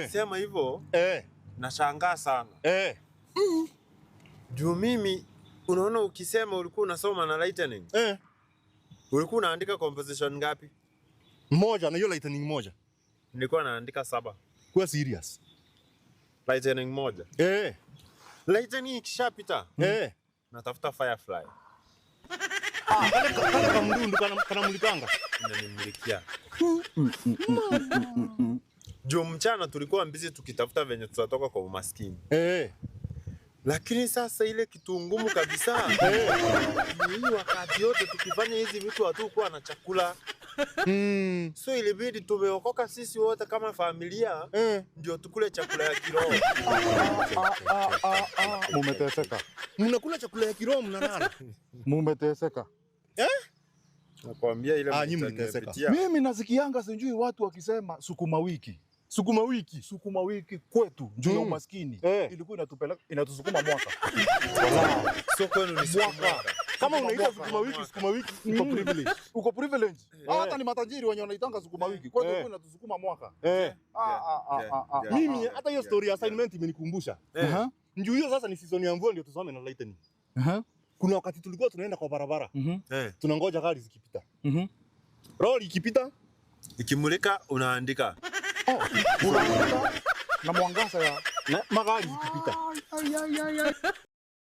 ukisema hivyo nashangaa sana. Juu mimi unaona ukisema ulikuwa unasoma na lightning. Ulikuwa unaandika composition ngapi? Moja na hiyo lightning moja. Nilikuwa naandika 7. Kwa serious. Lightning moja. Lightning ikishapita. Natafuta firefly. Kale kamdundu kana mulikanga. Inanimulikia. Juu mchana tulikuwa busy tukitafuta venye tutatoka kwa umaskini. Lakini sasa ile kitu ngumu kabisa. Ni wakati yote tukifanya hizi vitu hatukuwa na chakula. So ilibidi tumeokoka sisi wote kama familia ndio tukule chakula ya kiroho. Mumeteseka. Mnakula chakula ya kiroho mnalala. Mumeteseka. Nakwambia ile mmeteseka. Mimi nasikianga sijui watu wakisema sukuma wiki. Sukuma wiki kwetu juu ya umaskini ilikuwa inatusukuma mwaka. So kwenu ni mwaka. Kama unaita sukuma wiki uko privilege. Uko privilege. Hata ni matajiri wenye wanaitanga sukuma wiki. Kwetu ilikuwa inatusukuma mwaka. Mimi hata hiyo story assignment imenikumbusha. Njoo hiyo sasa ni season ya mvua ndio tusome na lightning. Kuna wakati tulikuwa tunaenda kwa barabara. Tunangoja gari zikipita. Lori ikipita ikimulika unaandika. Unaandika na mwangaza ya magari zikipita.